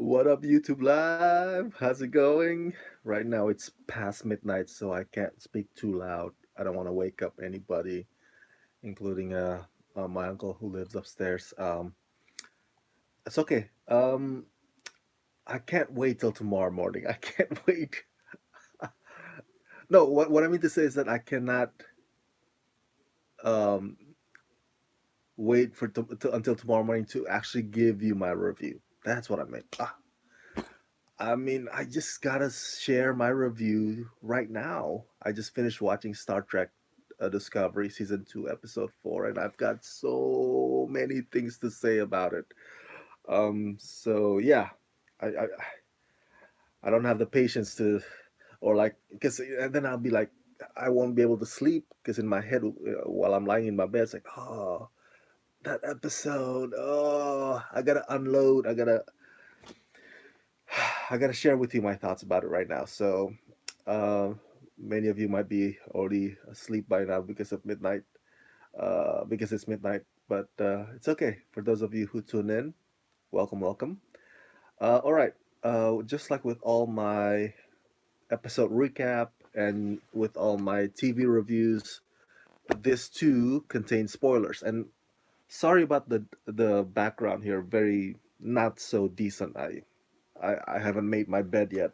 What up, YouTube Live? How's it going? Right now it's past midnight, so I can't speak too loud. I don't want to wake up anybody, including my uncle who lives upstairs. It's okay. I can't wait till tomorrow morning. I can't wait. No, what I mean to say is that I cannot um wait until tomorrow morning to actually give you my review. That's what I meant. I mean, I just gotta share my review right now. I just finished watching Star Trek Discovery season 2, episode 4, and I've got so many things to say about it. So yeah, I I, I don't have the patience to, or like, because and then I'll be like, I won't be able to sleep because in my head while I'm lying in my bed, it's like, oh, that episode. Oh, I gotta unload. I gotta share with you my thoughts about it right now. So, uh, many of you might be already asleep by now because it's midnight. But it's okay for those of you who tune in. Welcome, welcome. All right. Just like with all my episode recap and with all my TV reviews, this too contains spoilers. And sorry about the background here. Very not so decent. I haven't made my bed yet.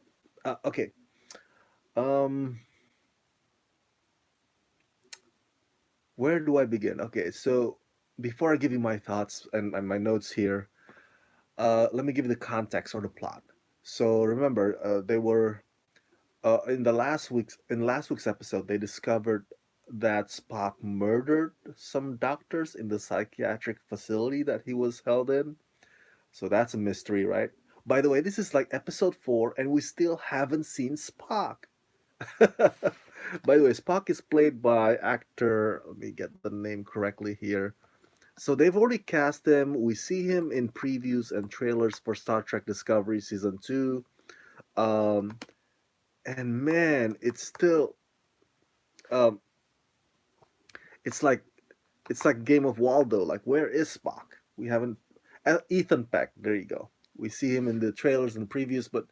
Okay. Um, where do I begin? Okay, so before I give you my thoughts and my notes here, let me give you the context or the plot. So remember, they were in last week's episode, they discovered that Spock murdered some doctors in the psychiatric facility that he was held in. So that's a mystery, right? By the way, this is like episode 4, and we still haven't seen Spock. By the way, Spock is played by actor. Let me get the name correctly here. So they've already cast him. We see him in previews and trailers for Star Trek Discovery season 2. Um, and man, it's still um, it's like it's like Game of Waldo. Like, where is Spock? We haven't. Ethan Peck. There you go. We see him in the trailers and previews, but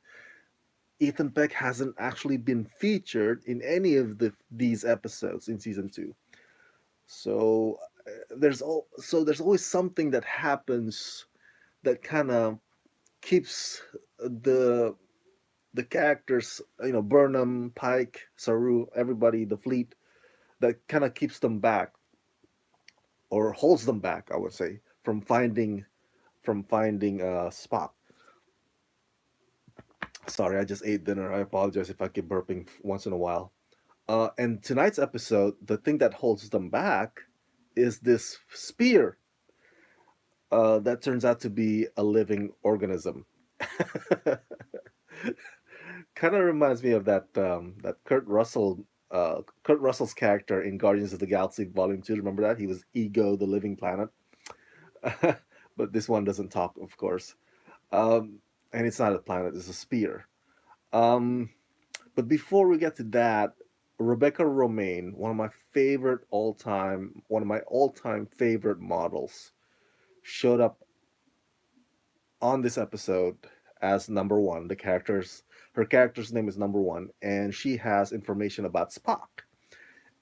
Ethan Peck hasn't actually been featured in any of these episodes in season 2. So there's always something that happens that kind of keeps the the characters, Burnham, Pike, Saru, everybody, the fleet, that kind of keeps them back or holds them back, I would say, from finding Spock. Sorry, I just ate dinner. I apologize if I keep burping once in a while. And tonight's episode, the thing that holds them back is this spear that turns out to be a living organism. Kind of reminds me of that Kurt Russell's character in Guardians of the Galaxy Volume 2. Remember that? He was Ego, the living planet. But this one doesn't talk, of course. Um, and it's not a planet, it's a spear. Um, but before we get to that, Rebecca Romaine, one of my all-time favorite models, showed up on this episode as number one. Her character's name is number one, and she has information about Spock.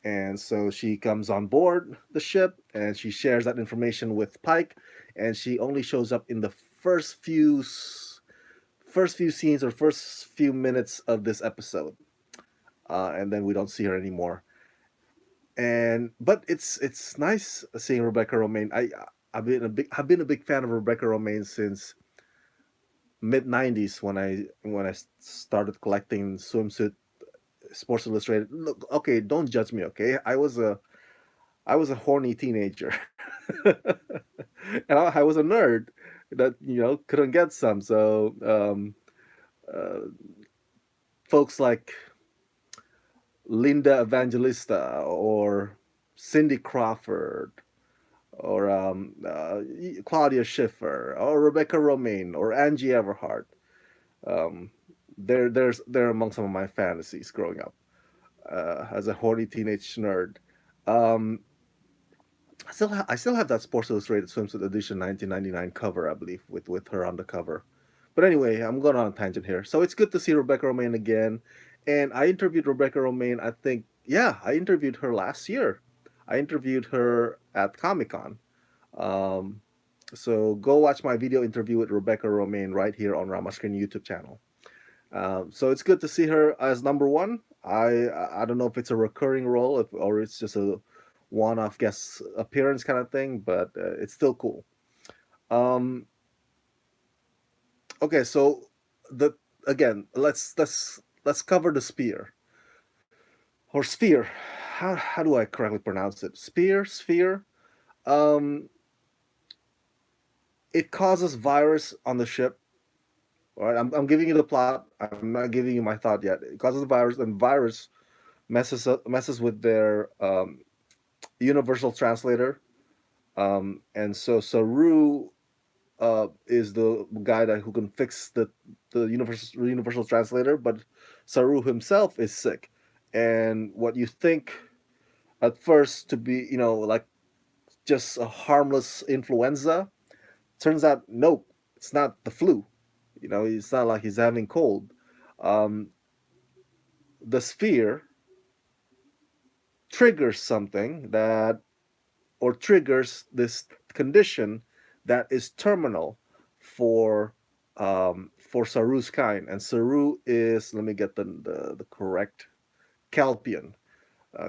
And so she comes on board the ship and she shares that information with Pike, and she only shows up in the first few scenes or first few minutes of this episode, and then we don't see her anymore. And but it's nice seeing Rebecca Romaine. I've been a big fan of Rebecca Romaine since mid '90s when I started collecting swimsuit Sports Illustrated. Look, okay, don't judge me, okay? I was a horny teenager, and I was a nerd that couldn't get some. So uh, folks like Linda Evangelista or Cindy Crawford or Claudia Schiffer or Rebecca Romaine or Angie Everhart. Um, they're among some of my fantasies growing up as a horny teenage nerd. Um, I still have that Sports Illustrated swimsuit edition 1999 cover, I believe, with her on the cover. But anyway, I'm going on a tangent here. So it's good to see Rebecca Romaine again. And I interviewed Rebecca Romaine, I think, yeah, I interviewed her last year. I interviewed her at Comic Con. Um, so go watch my video interview with Rebecca Romaine right here on Rama Screen YouTube channel. So it's good to see her as number one. I don't know if it's a recurring role or it's just a one-off guest appearance kind of thing, but it's still cool. Um, okay, so the again, let's cover the spear or sphere. How do I correctly pronounce it? Sphere. Um, it causes virus on the ship. All right, I'm giving you the plot. I'm not giving you my thought yet. It causes a virus, and virus messes with their universal translator. And so Saru is the guy who can fix the universal translator, but Saru himself is sick. And what you think at first to be, like just a harmless influenza, turns out nope, it's not the flu. It's not like he's having cold. Um, the sphere triggers something that or triggers this condition that is terminal for Saru's kind. And Saru is, let me get the correct, Kelpian.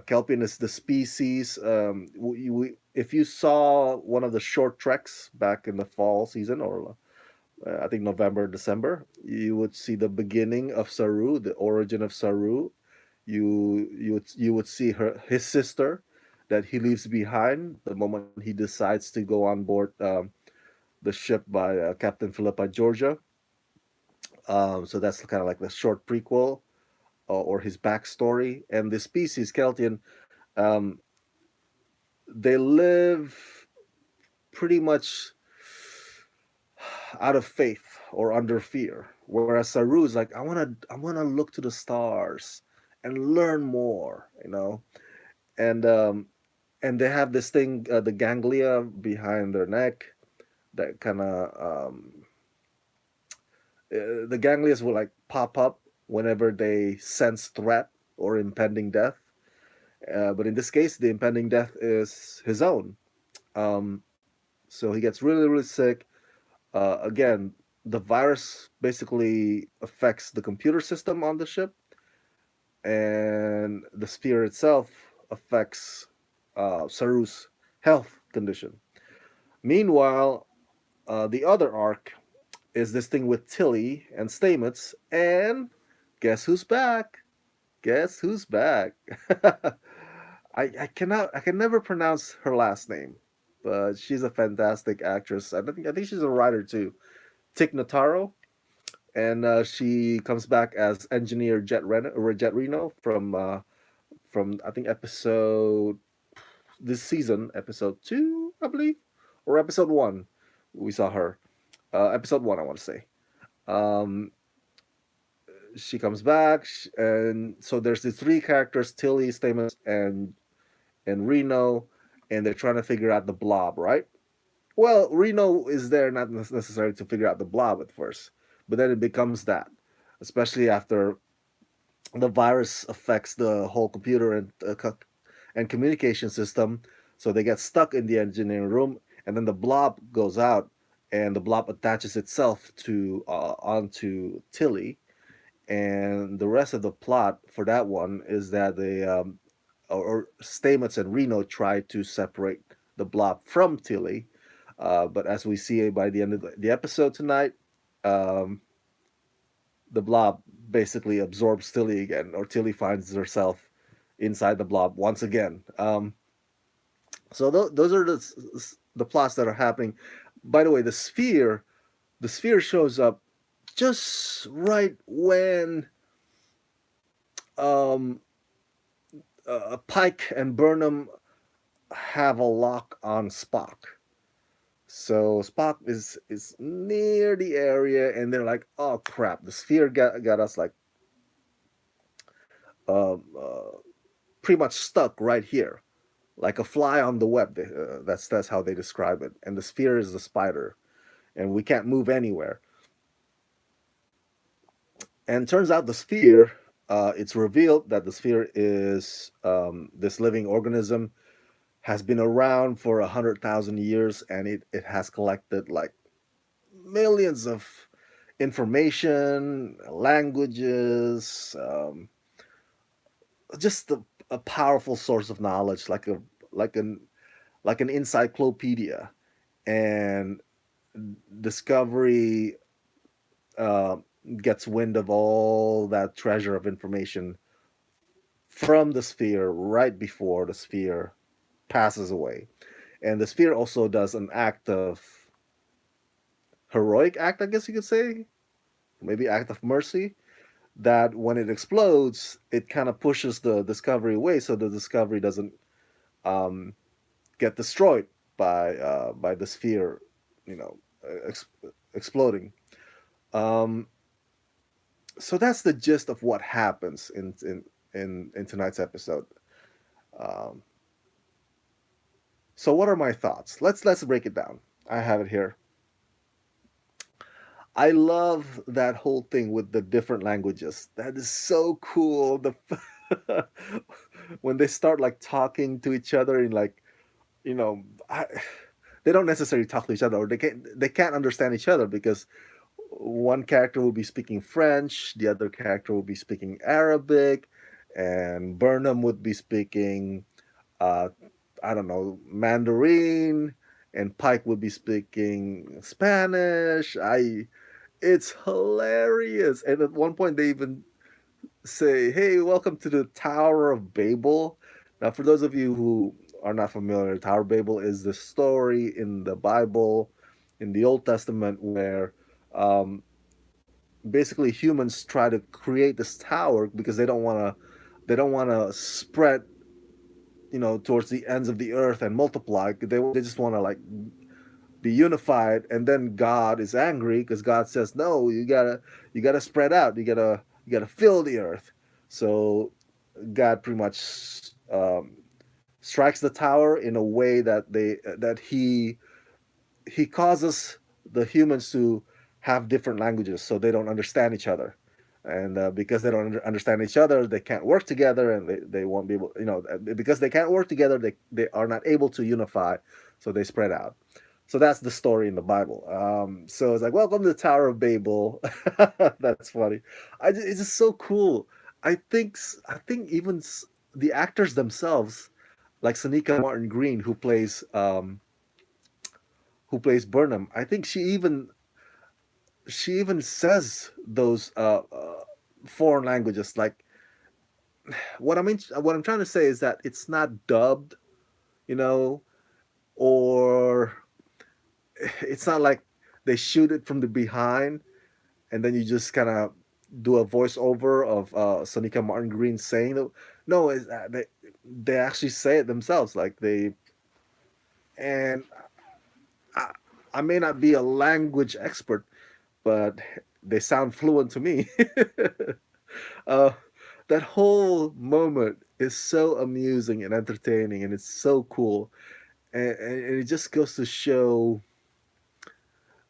Kelpian is the species. If you saw one of the short treks back in the fall season, or I think November, December, you would see the beginning of Saru, the origin of Saru. You would see his sister that he leaves behind the moment he decides to go on board the ship by Captain Philippa Georgia. So that's kind of like the short prequel or his backstory. And the species Keltian, um, they live pretty much out of faith or under fear. Whereas Saru is like, I wanna look to the stars and learn more, and they have this thing, the ganglia behind their neck, that kind of the ganglias will like pop up whenever they sense threat or impending death. But in this case, the impending death is his own. Um, so he gets really, really sick. Again, the virus basically affects the computer system on the ship, and the sphere itself affects Saru's health condition. Meanwhile, the other arc is this thing with Tilly and Stamets, and guess who's back? Guess who's back? I can never pronounce her last name, but she's a fantastic actress. I think she's a writer too. Tig Notaro, and she comes back as engineer Jet Reno from I think episode this season, episode 2, I believe, or episode 1. We saw her. Episode 1, I want to say. Um, she comes back, and so there's these three characters: Tilly, Stamos, and Reno, and they're trying to figure out the blob, right? Well, Reno is there not necessarily to figure out the blob at first, but then it becomes that, especially after the virus affects the whole computer and communication system. So they get stuck in the engineering room, and then the blob goes out, and the blob attaches itself to onto Tilly. And the rest of the plot for that one is that or Stamets and Reno try to separate the blob from Tilly. But as we see by the end of the episode tonight, um, the blob basically absorbs Tilly again, or Tilly finds herself inside the blob once again. So those are the plots that are happening. By the way, the sphere shows up just right when um, Pike and Burnham have a lock on Spock. So Spock is near the area, and they're like, "Oh crap! The sphere got us like um, uh, pretty much stuck right here, like a fly on the web." That's how they describe it. And the sphere is the spider, and we can't move anywhere. And turns out the sphere, it's revealed that the sphere is this living organism has been around for 100,000 years, and it has collected like millions of information, languages, just a powerful source of knowledge, like an like an encyclopedia. And Discovery uh, gets wind of all that treasure of information from the sphere right before the sphere passes away. And the sphere also does an act of heroic act, I guess you could say, maybe act of mercy. That when it explodes, it kind of pushes the Discovery away, so the Discovery doesn't um, get destroyed by the sphere, you know, ex- exploding. Um, so that's the gist of what happens in tonight's episode. Um, so what are my thoughts? Let's break it down. I have it here. I love that whole thing with the different languages. That is so cool. The when they start like talking to each other in like, you know, I, they don't necessarily talk to each other, or they can't understand each other because one character will be speaking French, the other character will be speaking Arabic, and Burnham would be speaking uh, I don't know, Mandarin, and Pike would be speaking Spanish. I It's hilarious. And at one point they even say, "Hey, welcome to the Tower of Babel." Now, for those of you who are not familiar, Tower of Babel is the story in the Bible, in the Old Testament, where um, basically humans try to create this tower because they don't want to spread, towards the ends of the earth and multiply. They just want to like be unified, and then God is angry because God says, no, you gotta spread out, you gotta fill the earth. So God pretty much um, strikes the tower in a way that he causes the humans to have different languages so they don't understand each other. And because they don't understand each other, they can't work together, and they won't be able, because they can't work together, they are not able to unify, so they spread out. So that's the story in the Bible. So it's like, welcome to the Tower of Babel. That's funny. It's just so cool. I think even the actors themselves, like Sonika Martin Green, who plays Burnham. I think she even says those foreign languages. Like what I'm trying to say is that it's not dubbed, you know, or it's not like they shoot it from the behind and then you just kind of do a voiceover of Sonika Martin Green saying it. No, they actually say it themselves. Like and I, I may not be a language expert, but they sound fluent to me. uh, that whole moment is so amusing and entertaining, and it's so cool, and it just goes to show,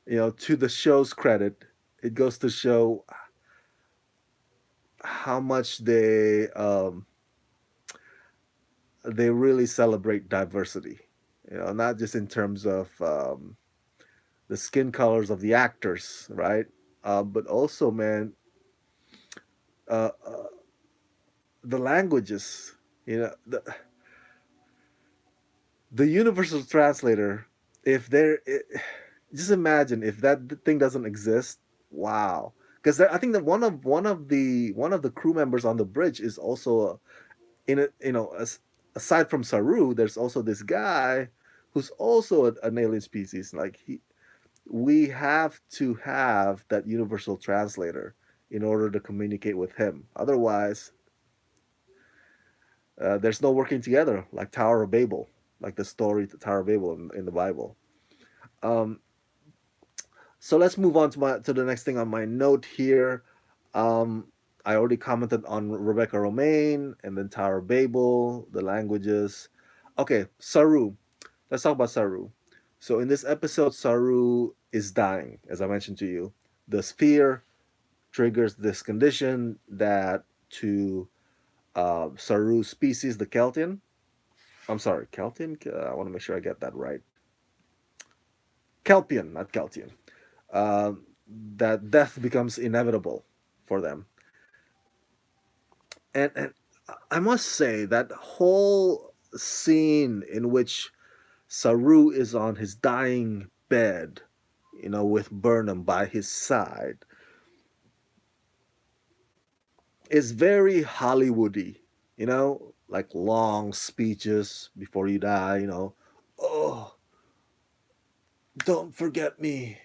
to the show's credit, it goes to show how much they really celebrate diversity. Not just in terms of the skin colors of the actors, right? But also, man, uh, the languages. You know, the universal translator. If there, just imagine if that thing doesn't exist. Wow. Because I think that one of the crew members on the bridge is also in it. Aside from Saru, there's also this guy who's also an alien species. Like we have to have that universal translator in order to communicate with him. Otherwise, there's no working together, like Tower of Babel, like the story Tower of Babel in the Bible. Um, so let's move on to the next thing on my note here. Um, I already commented on Rebecca Romaine and then Tower of Babel, the languages. Okay, Saru. Let's talk about Saru. So in this episode, Saru is dying, as I mentioned to you. The sphere triggers this condition that to Saru's species, the Keltian. I'm sorry, Keltian. I want to make sure I get that right. Kelpian, not Keltian. Uh, that death becomes inevitable for them, and I must say that whole scene in which Saru is on his dying bed, with Burnham by his side, is very Hollywoody, like long speeches before you die. Oh, don't forget me,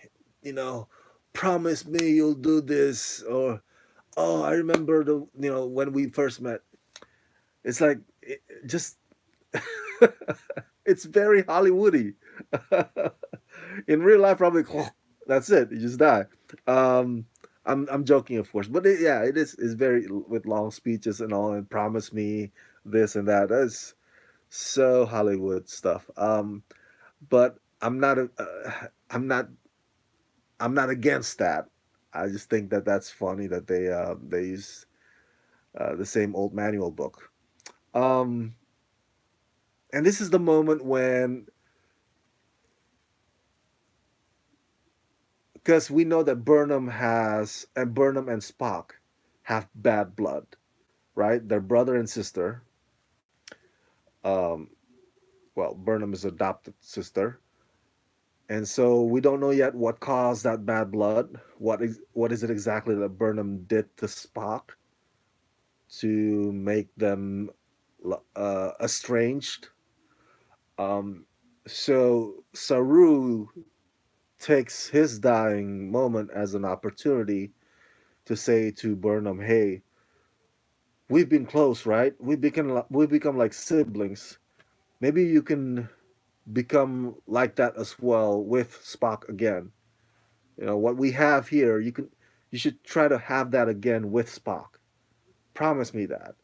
you know, promise me you'll do this, or oh, I remember when we first met. It's like just it's very Hollywoody. In real life, probably that's it. You just die. Um, I'm joking, of course, but yeah, it is very with long speeches and all, and promise me this and that. That's so Hollywood stuff. But I'm not I'm not against that. I just think that that's funny that they use the same old manual book. Um, and this is the moment when, because we know that Burnham and Spock have bad blood, right? They're brother and sister. Um, well, Burnham is adopted sister, and so we don't know yet what caused that bad blood. What is it exactly that Burnham did to Spock to make them estranged? Um, so Saru takes his dying moment as an opportunity to say to Burnham, "Hey, we've been close, right? We become like siblings. Maybe you can become like that as well with Spock again. What we have here, you should try to have that again with Spock. Promise me that."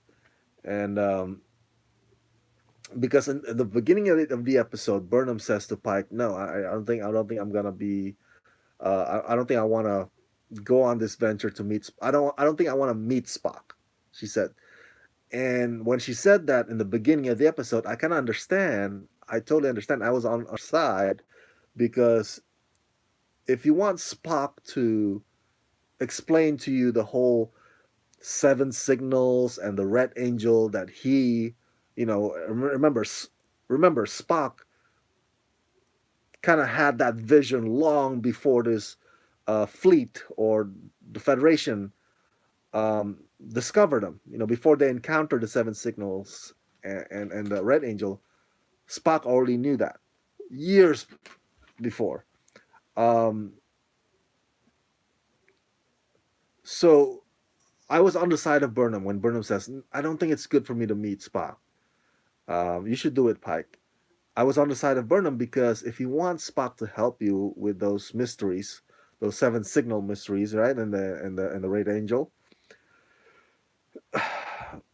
And because in the beginning of the episode, Burnham says to Pike, "No, I don't think I'm gonna be. I don't think I want to go on this venture to meet. I don't think I want to meet Spock." She said, and when she said that in the beginning of the episode, I kind of understand. I totally understand. I was on her side because if you want Spock to explain to you the whole seven signals and the red angel that remember Spock kind of had that vision long before this fleet or the Federation um, discovered them. Before they encountered the seven signals and the red angel, Spock already knew that years before. Um, so I was on the side of Burnham when Burnham says, "I don't think it's good for me to meet Spock. You should do it, Pike." I was on the side of Burnham because if you want Spock to help you with those mysteries, those seven signal mysteries, right, and the Red Angel,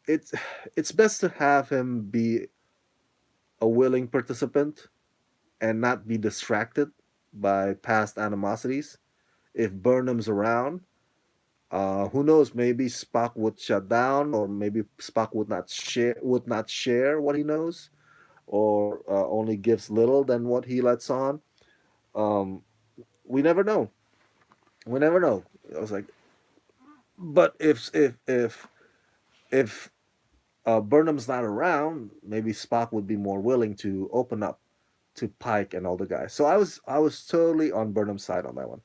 it's it's best to have him be a willing participant and not be distracted by past animosities. If Burnham's around, who knows? Maybe Spock would shut down, or maybe Spock would not share what he knows, or only gives little than what he lets on. Um, we never know. We never know. I was like, but if Burnham's not around, maybe Spock would be more willing to open up to Pike and all the guys. So I was totally on Burnham's side on that one.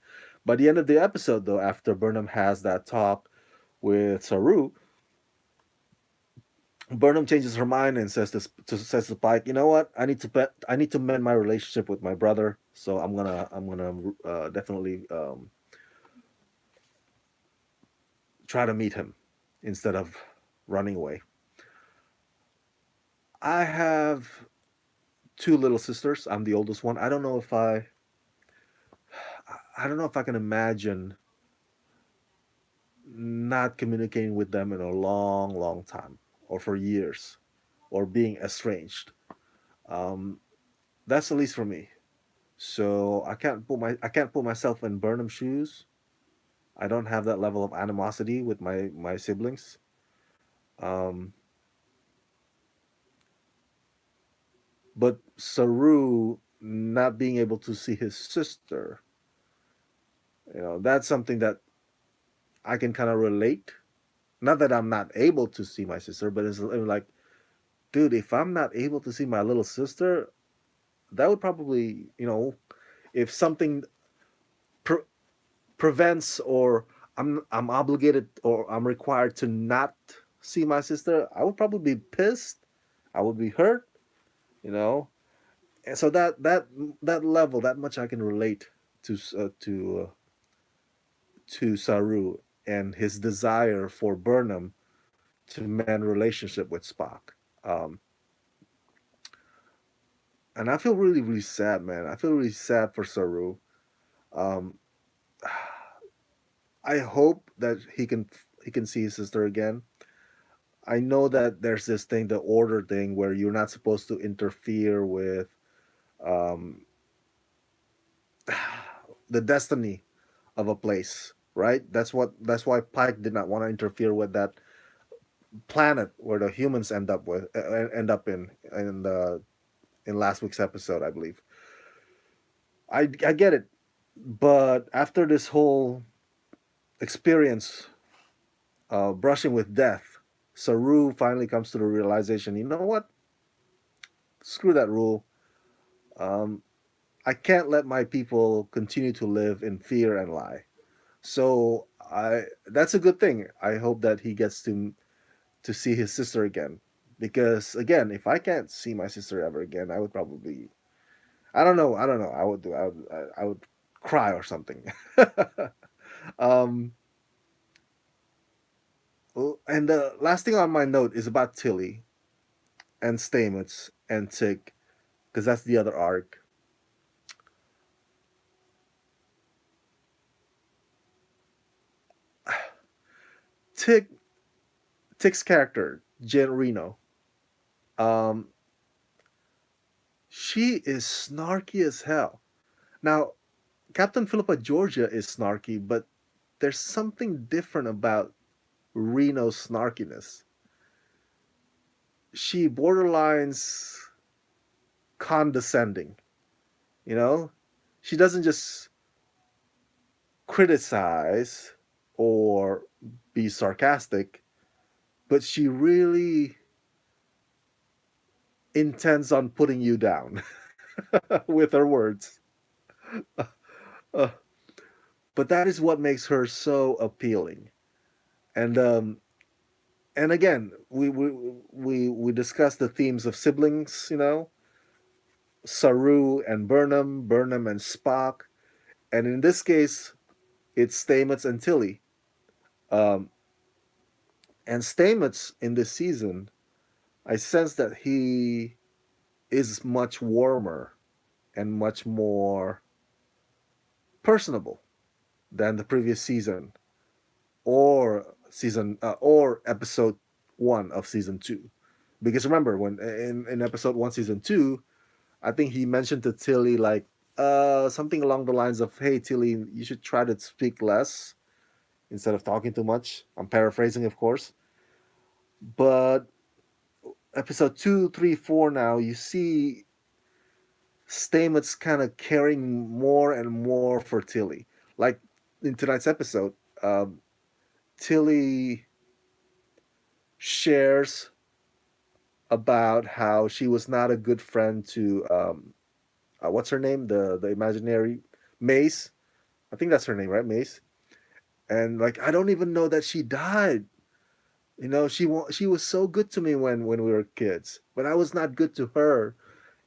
By the end of the episode, though, after Burnham has that talk with Saru, Burnham changes her mind and says to Pike, "You know what? I need to mend my relationship with my brother. So I'm gonna definitely try to meet him instead of running away." I have two little sisters. I'm the oldest one. I don't know if I can imagine not communicating with them in a long, long time, or for years, or being estranged. Um, that's at least for me. So I can't put myself in Burnham's shoes. I don't have that level of animosity with my siblings. Um, but Saru not being able to see his sister, that's something that I can kind of relate. Not that I'm not able to see my sister, but it's like, dude, if I'm not able to see my little sister, that would probably, if something pre- prevents, or I'm obligated, or I'm required to not see my sister, I would probably be pissed. I would be hurt, you know. And so that level, that much I can relate to to Saru and his desire for Burnham to mend relationship with Spock. Um, and I feel really, really sad, man. I feel really sad for Saru. Um, I hope that he can see his sister again. I know that there's this thing, the order thing, where you're not supposed to interfere with um, the destiny of a place, right? That's why Pike did not want to interfere with that planet where the humans end up in last week's episode, I believe. I get it, but after this whole experience, brushing with death, Saru finally comes to the realization, you know what? Screw that rule. Um, I can't let my people continue to live in fear and lie. So I that's a good thing. I hope that he gets to see his sister again. Because again, if I can't see my sister ever again, I would probably, I don't know. I would cry or something. um and the last thing on my note is about Tilly and Stamets and Tig, because that's the other arc. Tig Tig's character, Jen Reno, um, she is snarky as hell. Now, Captain Philippa Georgia is snarky, but there's something different about Reno's snarkiness. She borderlines condescending, you know? She doesn't just criticize or be sarcastic, but she really intends on putting you down with her words. Uh, but that is what makes her so appealing. And again, we discussed the themes of siblings, Saru and Burnham and Spock, and in this case, it's Stamets and Tilly. Um, and Stamets in this season, I sense that he is much warmer and much more personable than the previous season, or episode 1 of season 2. Because remember, when in episode 1 season 2, I think he mentioned to Tilly, like, something along the lines of, "Hey Tilly, you should try to speak less instead of talking too much." I'm paraphrasing, of course. But episode 2, 3, 4, now you see Stamets kind of caring more and more for Tilly. Like in tonight's episode, um, Tilly shares about how she was not a good friend to, what's her name, the imaginary Mace. I think that's her name, right? Mace. And like, I don't even know that she died. She was so good to me when we were kids, but I was not good to her.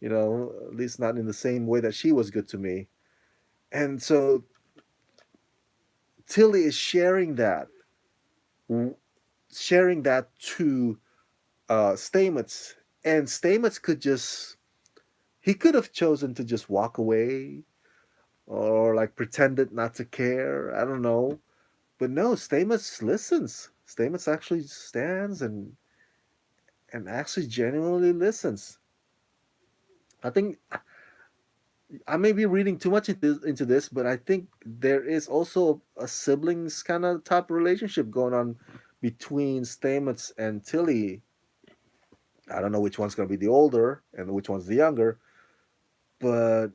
At least not in the same way that she was good to me. And so Tilly is sharing that to Stamets, and Stamets he could have chosen to just walk away, or like pretended not to care. I don't know, but no, Stamets listens. Stamets actually stands and actually genuinely listens. I think I may be reading too much into this, but I think there is also a siblings kind of type relationship going on between Stamets and Tilly. I don't know which one's going to be the older and which one's the younger, but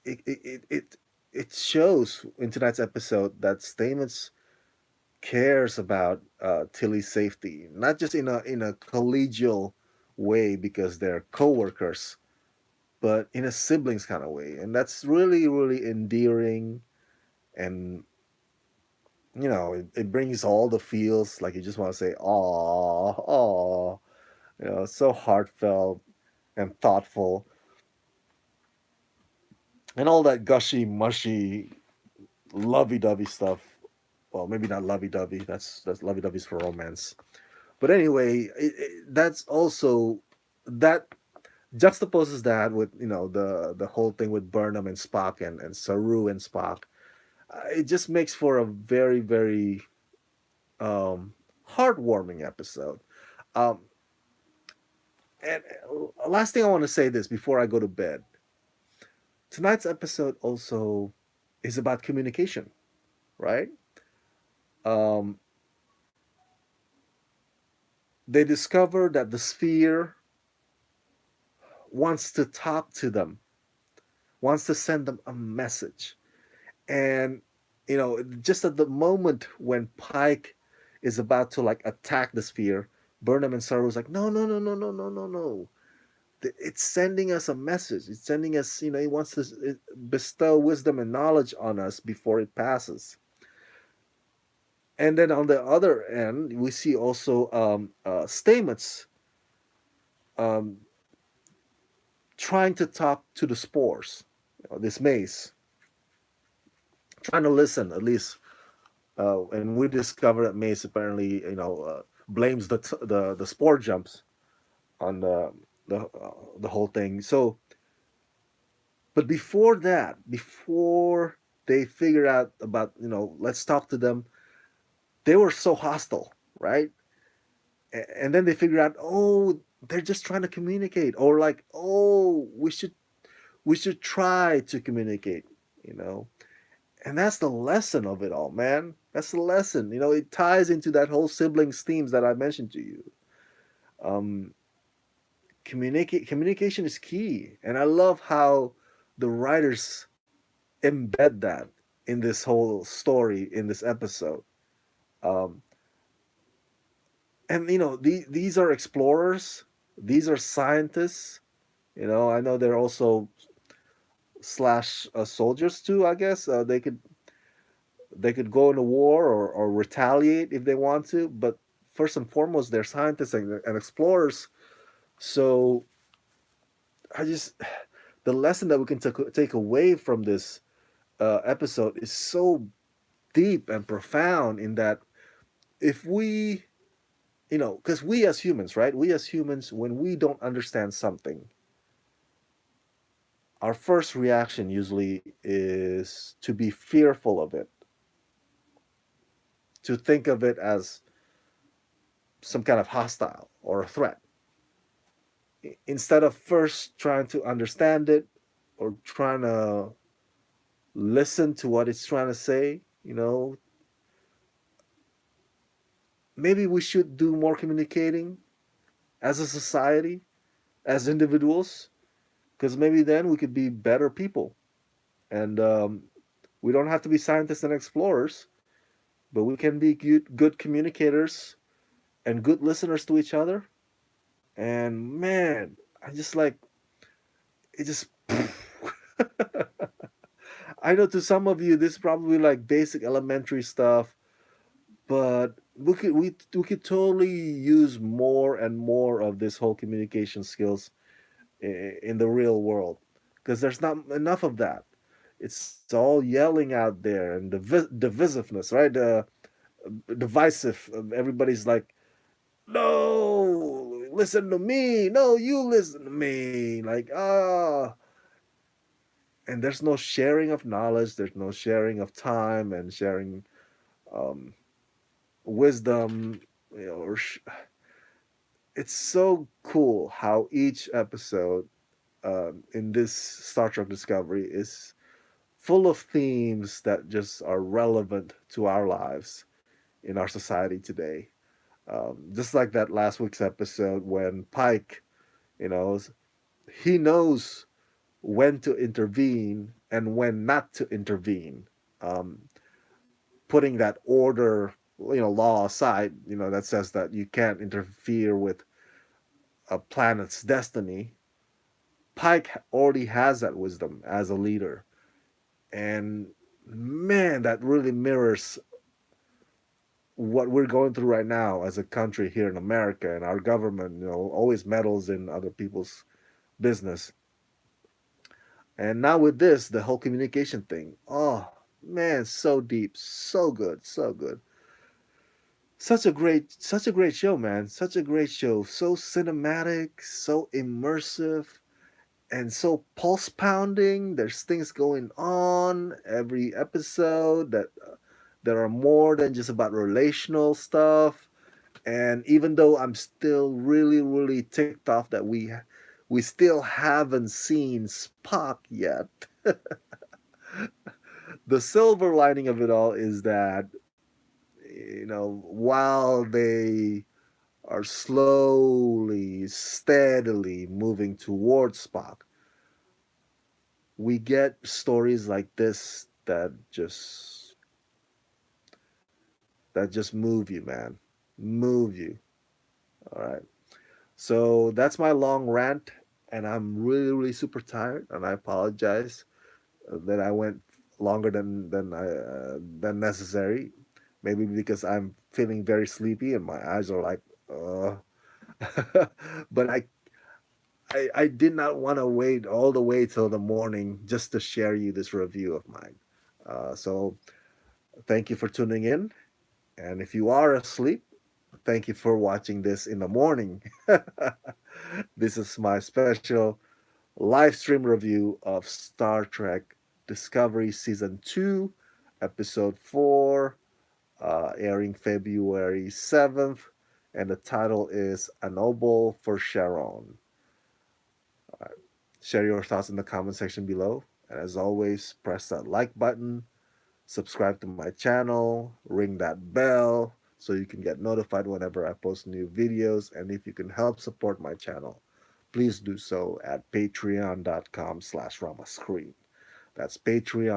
it it it it, it shows in tonight's episode that Stamets cares about Tilly's safety, not just in a collegial way because they're coworkers, but in a siblings kind of way, and that's really really endearing, and it brings all the feels like you just want to say "aw, aw," so heartfelt and thoughtful, and all that gushy mushy lovey-dovey stuff. Well, maybe not lovey-dovey. That's lovey-dovey's for romance. But anyway, that's also that juxtaposes that with the whole thing with Burnham and Spock and Saru and Spock. It just makes for a very very um, heartwarming episode. Um, and last thing I want to say this before I go to bed. Tonight's episode also is about communication, right? Um, they discover that the sphere wants to talk to them, wants to send them a message. And, just at the moment when Pike is about to like attack the sphere, Burnham and Saru's like, no, no, no, no, no, no, no, no. It's sending us a message. It's sending us, it wants to bestow wisdom and knowledge on us before it passes. And then on the other end, we see also Stamets um, trying to talk to the spores, this maze, trying to listen at least. And we discover that Mace apparently, blames the spore jumps on the whole thing. So, but before that, before they figure out about let's talk to them, they were so hostile, right? And then they figure out, oh, they're just trying to communicate, or like, oh, we should try to communicate, you know. And that's the lesson of it all, man. That's the lesson. It ties into that whole siblings themes that I mentioned to you. Um, communication is key, and I love how the writers embed that in this whole story in this episode. Um, and these are explorers, these are scientists. I know they're also slash soldiers too. I guess they could go into war or retaliate if they want to, but first and foremost, they're scientists and explorers. So I just the lesson that we can take away from this episode is so deep and profound in that if we, because we as humans, right? We as humans, when we don't understand something, our first reaction usually is to be fearful of it, to think of it as some kind of hostile or a threat, instead of first trying to understand it or trying to listen to what it's trying to say. Maybe we should do more communicating as a society, as individuals, because maybe then we could be better people. And we don't have to be scientists and explorers, but we can be good communicators and good listeners to each other. And man, I just like it just I know to some of you this is probably like basic elementary stuff, but we could totally use more and more of this whole communication skills in the real world, because there's not enough of that. It's all yelling out there and the divisiveness, right? The divisive. Everybody's like, no, listen to me. No, you listen to me. Like, and there's no sharing of knowledge. There's no sharing of time and sharing um, wisdom. You know, or it's so cool how each episode in this Star Trek Discovery is full of themes that just are relevant to our lives in our society today. Just like that last week's episode when Pike, you know, he knows when to intervene and when not to intervene. Um, Putting that order, law aside, that says that you can't interfere with a planet's destiny. Pike already has that wisdom as a leader, and man, that really mirrors what we're going through right now as a country here in America, and our government, always meddles in other people's business. And now with this, the whole communication thing. Oh man, so deep, so good, so good. Such a great show, man. Such a great show. So cinematic, so immersive, and so pulse pounding. There's things going on every episode that are more than just about relational stuff. And even though I'm still really, really ticked off that we still haven't seen Spock yet, the silver lining of it all is that while they are slowly, steadily moving towards Spock, we get stories like this that just move you, man. Move you. All right. So that's my long rant, and I'm really, really super tired, and I apologize that I went longer than necessary. Maybe because I'm feeling very sleepy and my eyes are like, but I did not want to wait all the way till the morning just to share you this review of mine. So thank you for tuning in, and if you are asleep, thank you for watching this in the morning. This is my special live stream review of Star Trek Discovery Season 2, Episode 4, airing February 7th, and the title is An Obol for Charon. Uh, Share your thoughts in the comment section below. And as always, press that like button, subscribe to my channel, ring that bell so you can get notified whenever I post new videos. And if you can help support my channel, please do so at patreon.com/ramascreen. That's patreon